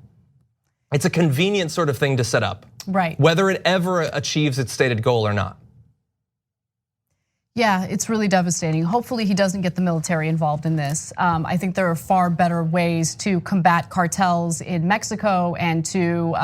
It's a convenient sort of thing to set up. Right. Whether it ever achieves its stated goal or not. Yeah, it's really devastating. Hopefully he doesn't get the military involved in this. I think there are far better ways to combat cartels in Mexico and to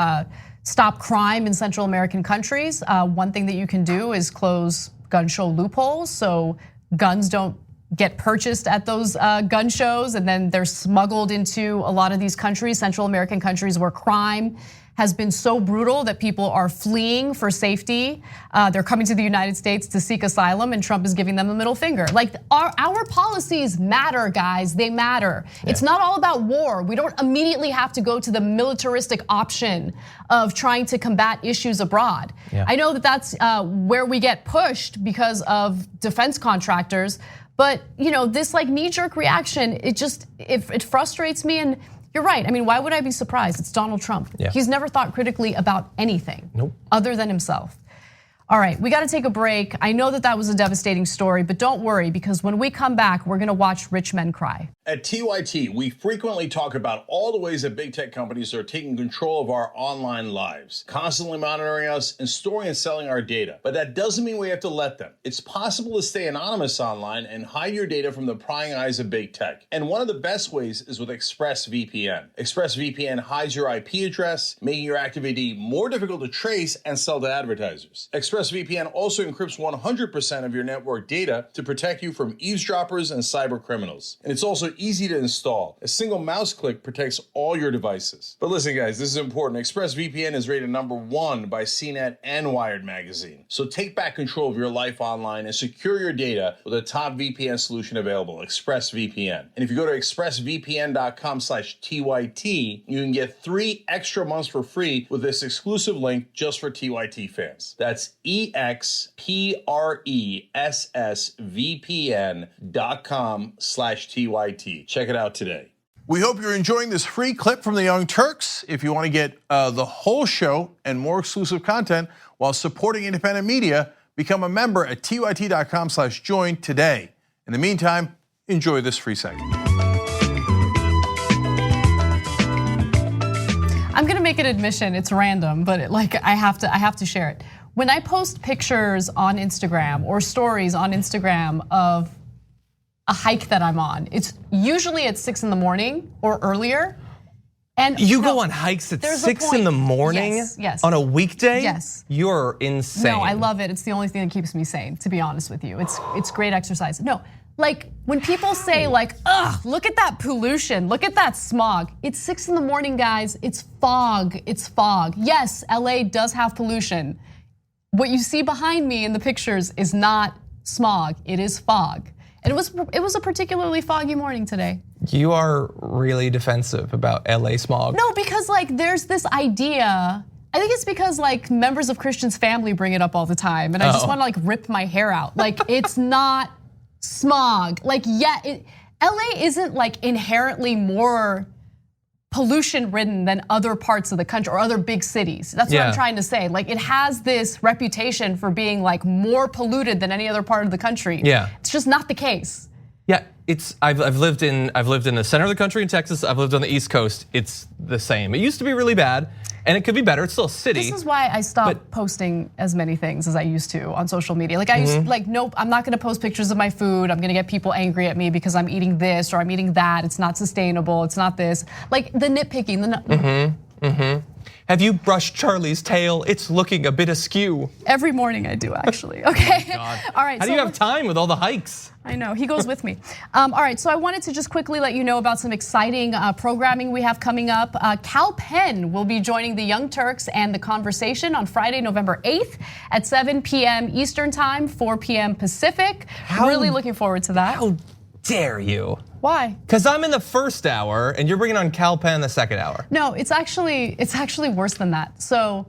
stop crime in Central American countries. One thing that you can do is close gun show loopholes so guns don't get purchased at those gun shows and then they're smuggled into a lot of these countries, Central American countries where crime has been so brutal that people are fleeing for safety. They're coming to the United States to seek asylum and Trump is giving them the middle finger. Like our policies matter, guys, they matter. Yeah. It's not all about war. We don't immediately have to go to the militaristic option of trying to combat issues abroad. Yeah. I know that that's where we get pushed because of defense contractors, but this like knee-jerk reaction, it frustrates me. And you're right. I mean, why would I be surprised? It's Donald Trump. Yeah. He's never thought critically about anything other than himself. All right, we got to take a break. I know that was a devastating story, but don't worry because when we come back, we're going to watch rich men cry. At TYT, we frequently talk about all the ways that big tech companies are taking control of our online lives, constantly monitoring us and storing and selling our data. But that doesn't mean we have to let them. It's possible to stay anonymous online and hide your data from the prying eyes of big tech. And one of the best ways is with ExpressVPN. ExpressVPN hides your IP address, making your activity more difficult to trace and sell to advertisers. ExpressVPN also encrypts 100% of your network data to protect you from eavesdroppers and cyber criminals. And it's also easy to install. A single mouse click protects all your devices. But listen, guys, this is important. ExpressVPN is rated #1 by CNET and Wired magazine. So take back control of your life online and secure your data with a top VPN solution available, ExpressVPN. And if you go to expressvpn.com/TYT, you can get 3 extra months for free with this exclusive link just for TYT fans. That's expressvpn.com/TYT. Check it out today. We hope you're enjoying this free clip from the Young Turks. If you want to get the whole show and more exclusive content while supporting independent media, become a member at tyt.com/join today. In the meantime, enjoy this free segment. I'm gonna make an admission, it's random, but I have to share it. When I post pictures on Instagram or stories on Instagram of a hike that I'm on, it's usually at 6 in the morning or earlier. And you go on hikes at 6 in the morning yes. on a weekday? Yes. You're insane. No, I love it. It's the only thing that keeps me sane, to be honest with you. It's great exercise. No, like when people say like, look at that pollution, look at that smog. It's 6 in the morning, guys. It's fog. It's fog. Yes, LA does have pollution. What you see behind me in the pictures is not smog, it is fog. And it was a particularly foggy morning today. You are really defensive about LA smog. No, because like there's this idea. I think it's because like members of Christian's family bring it up all the time, and I just want to like rip my hair out. Like it's not smog. Like LA isn't like inherently more pollution ridden than other parts of the country or other big cities. That's what I'm trying to say. Like it has this reputation for being like more polluted than any other part of the country. Yeah. It's just not the case. Yeah, I've lived in the center of the country in Texas. I've lived on the East Coast. It's the same. It used to be really bad, and it could be better. It's still a city. This is why I stopped posting as many things as I used to on social media. Like I used like, nope, I'm not gonna post pictures of my food. I'm gonna get people angry at me because I'm eating this or I'm eating that. It's not sustainable. It's not this. Like the nitpicking. Have you brushed Charlie's tail? It's looking a bit askew. Every morning I do actually. Okay. Oh all right. How do you have time with all the hikes? I know, he goes with me. All right, so I wanted to just quickly let you know about some exciting programming we have coming up. Cal Penn will be joining the Young Turks and The Conversation on Friday, November 8th at 7 p.m. Eastern Time, 4 p.m. Pacific. Really looking forward to that. How dare you? Why? Because I'm in the first hour and you're bringing on Cal Penn the second hour. No, it's actually worse than that. So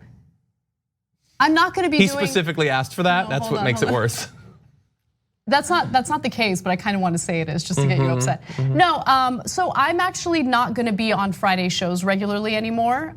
I'm not gonna be He specifically asked for that, No, that's hold what on, makes hold it on. worse. That's not the case, but I kind of want to say it is just to get you upset. No, so I'm actually not going to be on Friday shows regularly anymore.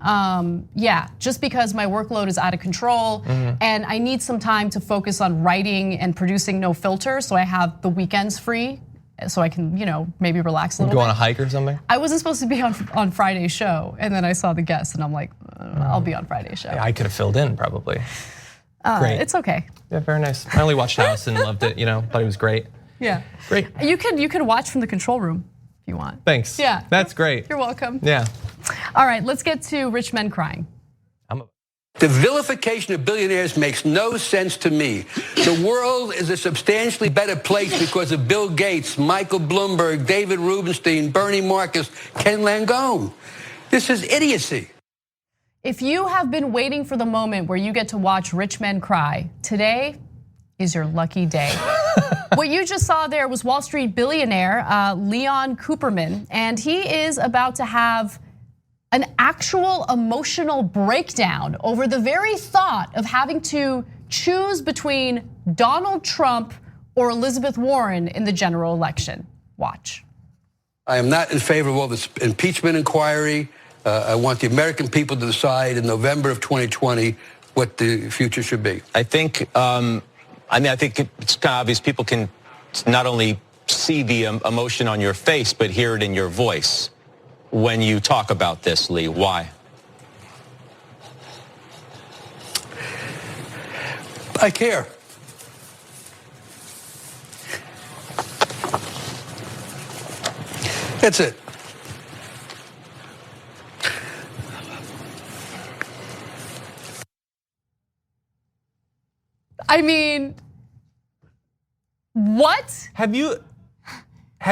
Yeah, just because my workload is out of control and I need some time to focus on writing and producing No Filter, so I have the weekends free, so I can maybe relax a little bit. Go on a hike or something? I wasn't supposed to be on Friday's show, and then I saw the guest, and I'm like, I'll be on Friday's show. Yeah, I could have filled in probably. Great. It's okay. Yeah, very nice. I only watched House and loved it. Thought it was great. Yeah. Great. You could watch from the control room if you want. Thanks. Yeah. That's great. You're welcome. Yeah. All right, let's get to rich men crying. The vilification of billionaires makes no sense to me. The world is a substantially better place because of Bill Gates, Michael Bloomberg, David Rubenstein, Bernie Marcus, Ken Langone. This is idiocy. If you have been waiting for the moment where you get to watch rich men cry, today is your lucky day. What you just saw there was Wall Street billionaire Leon Cooperman, and he is about to have an actual emotional breakdown over the very thought of having to choose between Donald Trump or Elizabeth Warren in the general election. Watch. I am not in favor of all this impeachment inquiry. I want the American people to decide in November of 2020 what the future should be. I think, I think it's kind of obvious people can not only see the emotion on your face, but hear it in your voice when you talk about this, Lee. Why? I care. That's it. I mean, what?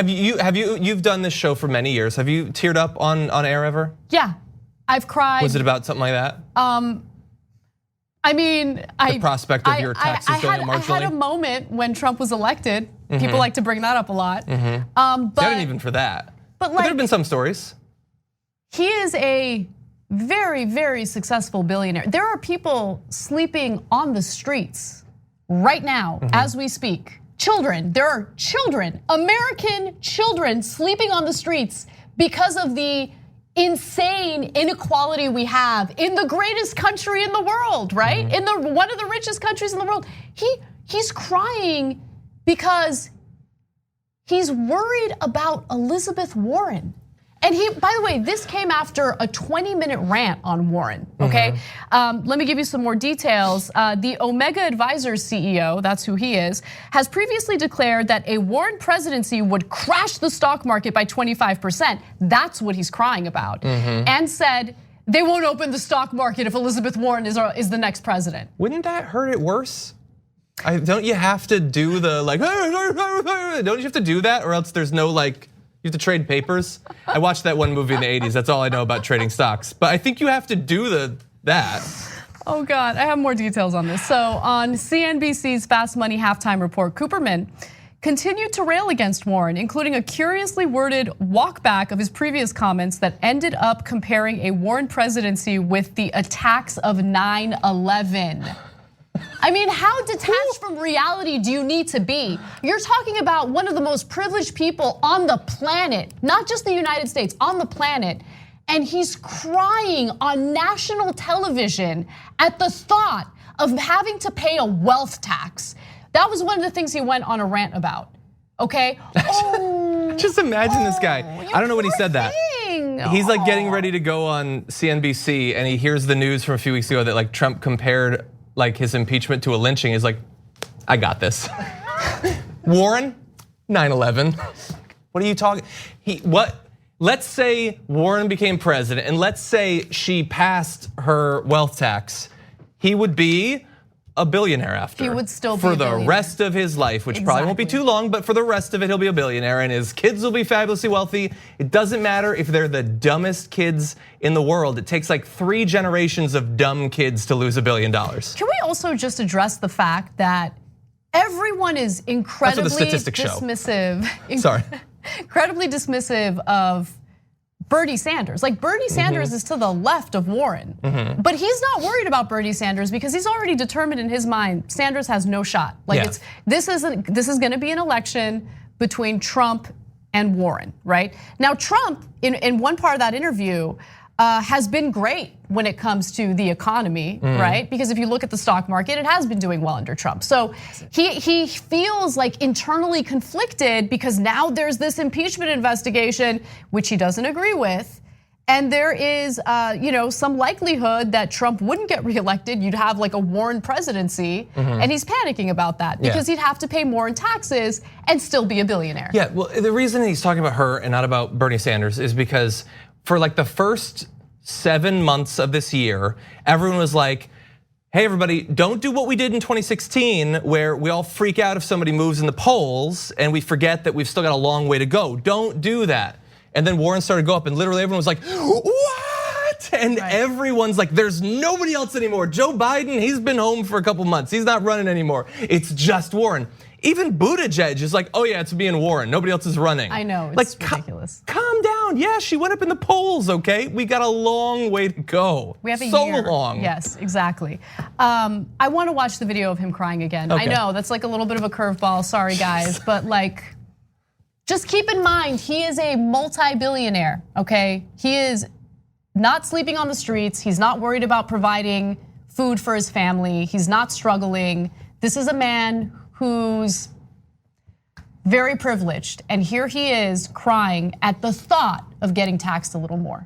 You've done this show for many years. Have you teared up on air ever? Yeah, I've cried. Was it about something like that? I mean, the prospect of your taxes going up marginally? I had a moment when Trump was elected. People like to bring that up a lot. But I didn't even for that. But there have been some stories. He is a very, very successful billionaire. There are people sleeping on the streets right now as we speak. Children, there are children, American children sleeping on the streets because of the insane inequality we have in the greatest country in the world, right? In one of the richest countries in the world. He's crying because he's worried about Elizabeth Warren. And by the way, this came after a 20-minute rant on Warren, okay? Let me give you some more details. The Omega Advisors CEO, that's who he is, has previously declared that a Warren presidency would crash the stock market by 25%. That's what he's crying about. And said, they won't open the stock market if Elizabeth Warren is the next president. Wouldn't that hurt it worse? Don't you have to do the like, don't you have to do that or else there's no like, you have to trade papers? I watched that one movie in the 80s. That's all I know about trading stocks. But I think you have to do that. Oh God, I have more details on this. So on CNBC's Fast Money halftime report, Cooperman continued to rail against Warren, including a curiously worded walkback of his previous comments that ended up comparing a Warren presidency with the attacks of 9/11. I mean, how detached from reality do you need to be? You're talking about one of the most privileged people on the planet, not just the United States, on the planet. And he's crying on national television at the thought of having to pay a wealth tax. That was one of the things he went on a rant about, okay? Just imagine this guy. I don't know when he said that. He's like getting ready to go on CNBC and he hears the news from a few weeks ago that like Trump compared like his impeachment to a lynching. He's like, I got this. Warren, 9/11. What are you talking? Let's say Warren became president and let's say she passed her wealth tax. He would be a billionaire after. He would still be for a the billionaire. rest of his life, which probably won't be too long, but for the rest of it, he'll be a billionaire and his kids will be fabulously wealthy. It doesn't matter if they're the dumbest kids in the world. It takes like 3 generations of dumb kids to lose $1 billion. Can we also just address the fact that everyone is incredibly dismissive? Sorry. Incredibly dismissive of Bernie Sanders. Like Bernie Sanders is to the left of Warren, but he's not worried about Bernie Sanders because he's already determined in his mind Sanders has no shot. Like this is going to be an election between Trump and Warren, right? Now Trump in one part of that interview has been great when it comes to the economy, right? Because if you look at the stock market, it has been doing well under Trump. So he feels like internally conflicted because now there's this impeachment investigation, which he doesn't agree with. And there is some likelihood that Trump wouldn't get reelected. You'd have like a Warren presidency, and he's panicking about that because he'd have to pay more in taxes and still be a billionaire. Yeah, well, the reason he's talking about her and not about Bernie Sanders is because for like the first 7 months of this year, everyone was like, hey everybody, don't do what we did in 2016 where we all freak out if somebody moves in the polls and we forget that we've still got a long way to go. Don't do that. And then Warren started to go up and literally everyone was like, what? And everyone's like, there's nobody else anymore. Joe Biden, he's been home for a couple months. He's not running anymore. It's just Warren. Even Buttigieg is like, oh yeah, it's me and Warren. Nobody else is running. I know, it's like, ridiculous. Calm down. Yeah, she went up in the polls, okay? We got a long way to go. We have a so year. long. Yes, exactly. I want to watch the video of him crying again. Okay. I know, that's like a little bit of a curveball, sorry guys, but like, just keep in mind, he is a multi-billionaire, okay? He is not sleeping on the streets. He's not worried about providing food for his family. He's not struggling. This is a man who's very privileged, and here he is crying at the thought of getting taxed a little more.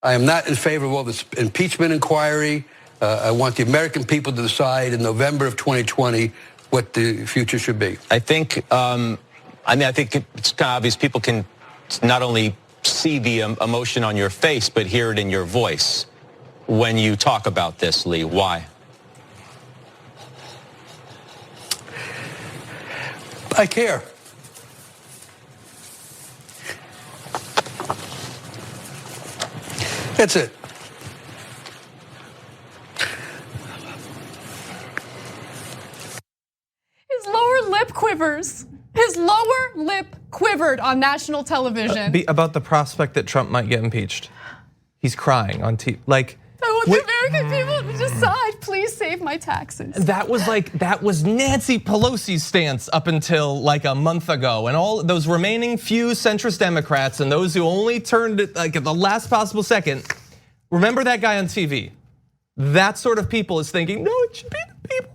I am not in favor of all this impeachment inquiry. I want the American people to decide in November of 2020 what the future should be. I think, I think it's kind of obvious people can not only see the emotion on your face, but hear it in your voice when you talk about this, Lee. Why? I care. That's it. His lower lip quivers. His lower lip quivered on national television. About the prospect that Trump might get impeached. He's crying on TV. Like, I want the American people to decide, please save my taxes. That was Nancy Pelosi's stance up until like a month ago. And all those remaining few centrist Democrats and those who only turned it like at the last possible second, remember that guy on TV. That sort of people is thinking, no, it should be the people.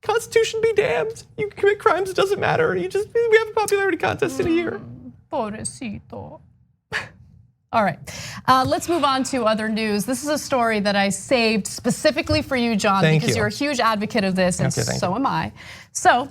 Constitution be damned. You commit crimes, it doesn't matter. We have a popularity contest in a year. Pobrecito. All right, let's move on to other news. This is a story that I saved specifically for you, John, because you're a huge advocate of this, and so am I. So,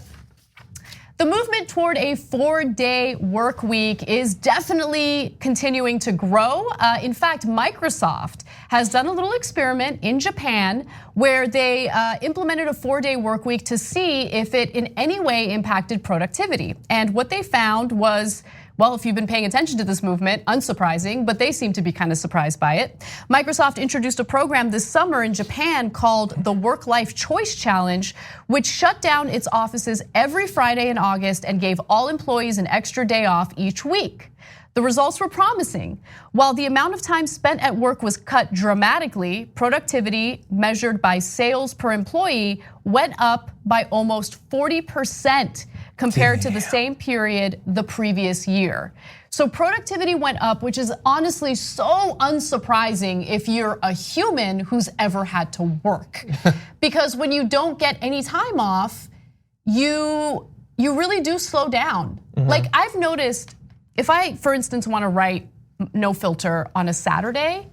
the movement toward a 4-day work week is definitely continuing to grow. In fact, Microsoft has done a little experiment in Japan where they implemented a 4-day work week to see if it in any way impacted productivity. And what they found was Well, if you've been paying attention to this movement, unsurprising, but they seem to be kind of surprised by it. Microsoft introduced a program this summer in Japan called the Work-Life Choice Challenge, which shut down its offices every Friday in August and gave all employees an extra day off each week. The results were promising. While the amount of time spent at work was cut dramatically, productivity measured by sales per employee went up by almost 40% compared to the same period the previous year. So productivity went up, which is honestly so unsurprising if you're a human who's ever had to work. Because when you don't get any time off, you really do slow down. Like I've noticed, if I, for instance, want to write no filter on a Saturday,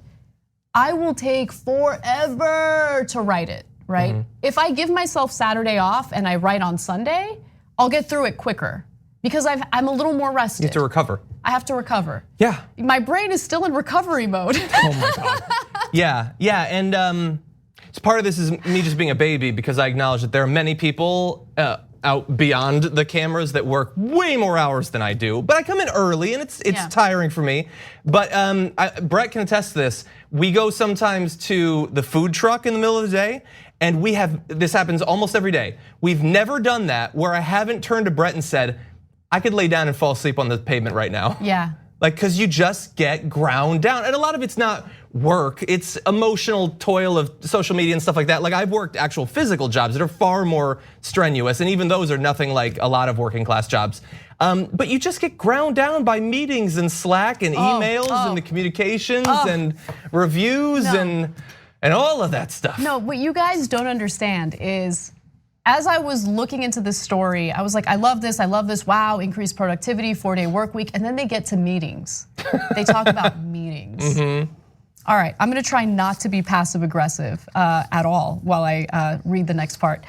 I will take forever to write it, right? If I give myself Saturday off and I write on Sunday, I'll get through it quicker because I'm a little more rested. You have to recover. I have to recover. Yeah. My brain is still in recovery mode. Oh my God. Yeah, and so part of this is me just being a baby because I acknowledge that there are many people out beyond the cameras that work way more hours than I do, but I come in early and it's tiring for me. But Brett can attest to this. We go sometimes to the food truck in the middle of the day, and this happens almost every day. We've never done that where I haven't turned to Brett and said, I could lay down and fall asleep on the pavement right now. Yeah. Like, cause you just get ground down. And a lot of it's not work, it's emotional toil of social media and stuff like that. Like I've worked actual physical jobs that are far more strenuous, and even those are nothing like a lot of working class jobs. But you just get ground down by meetings and Slack and emails and the communications and reviews and all of that stuff. No, what you guys don't understand is, as I was looking into this story, I was like, I love this, wow, increased productivity, 4-day work week, and then they get to meetings. They talk about meetings. All right, I'm gonna try not to be passive aggressive at all while I read the next part.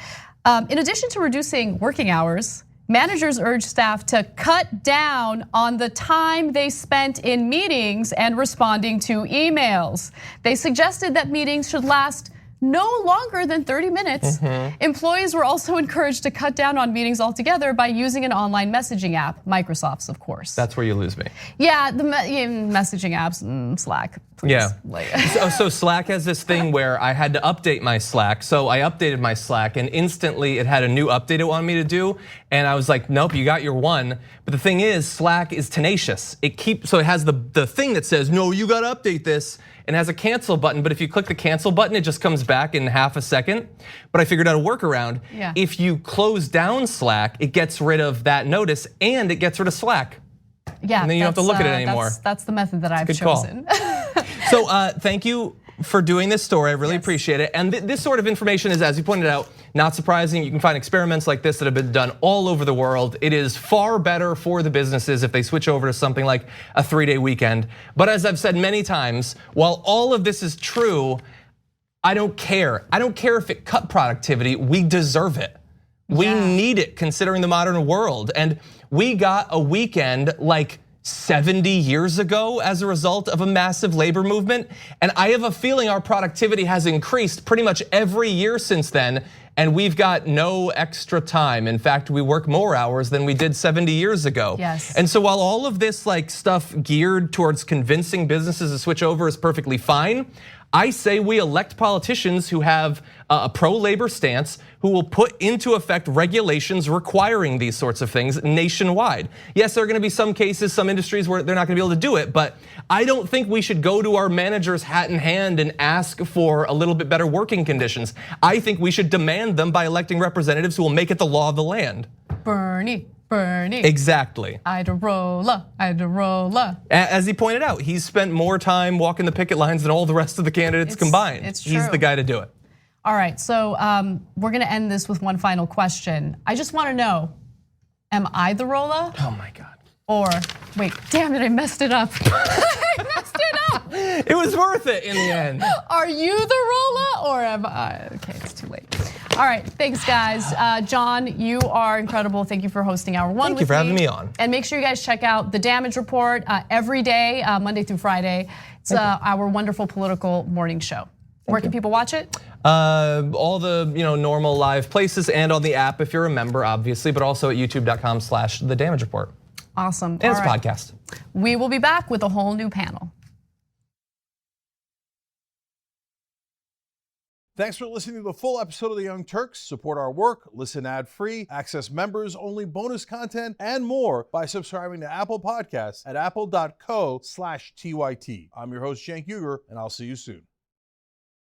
In addition to reducing working hours, managers urge staff to cut down on the time they spent in meetings and responding to emails. They suggested that meetings should last no longer than 30 minutes. Employees were also encouraged to cut down on meetings altogether by using an online messaging app, Microsoft's, of course. That's where you lose me. Yeah, the messaging apps, Slack. Please. Yeah. So Slack has this thing where I had to update my Slack. So I updated my Slack and instantly it had a new update it wanted me to do. And I was like, nope, you got your one. But the thing is, Slack is tenacious. So it has the thing that says, no, you gotta update this. And it has a cancel button, but if you click the cancel button, it just comes back in half a second. But I figured out a workaround. Yeah. If you close down Slack, it gets rid of that notice and it gets rid of Slack. Yeah, and then you don't have to look at it anymore. That's the method that I've Good chosen. So thank you for doing this story, I really appreciate it. And this sort of information is, as you pointed out, not surprising. You can find experiments like this that have been done all over the world. It is far better for the businesses if they switch over to something like a 3-day weekend. But as I've said many times, while all of this is true, I don't care. I don't care if it cut productivity, we deserve it. We need it considering the modern world. And we got a weekend like 70 years ago as a result of a massive labor movement. And I have a feeling our productivity has increased pretty much every year since then. And we've got no extra time. In fact, we work more hours than we did 70 years ago. Yes. And so while all of this like stuff geared towards convincing businesses to switch over is perfectly fine, I say we elect politicians who have a pro-labor stance, who will put into effect regulations requiring these sorts of things nationwide. Yes, there are gonna be some cases, some industries where they're not gonna be able to do it, but I don't think we should go to our managers hat in hand and ask for a little bit better working conditions. I think we should demand them by electing representatives who will make it the law of the land. Bernie. Exactly. Iadarola. As he pointed out, he's spent more time walking the picket lines than all the rest of the candidates combined. It's true. He's the guy to do it. All right, so we're gonna end this with one final question. I just wanna know, am I the Rolla? Oh my God. Or, wait, damn it, I messed it up. I messed it up. It was worth it in the end. Are you the Rolla or am I? Okay, it's too late. All right, thanks guys. John, you are incredible. Thank you for hosting Hour 1 with me. Thank you for having me on. And make sure you guys check out The Damage Report every day, Monday through Friday. It's our wonderful political morning show. Where can people watch it? All the normal live places and on the app if you're a member, obviously, but also at youtube.com/thedamagereport. Awesome. And it's a podcast. We will be back with a whole new panel. Thanks for listening to the full episode of the Young Turks. Support our work, listen ad-free, access members-only bonus content, and more by subscribing to Apple Podcasts at apple.co/TYT. I'm your host, Cenk Uygur, and I'll see you soon.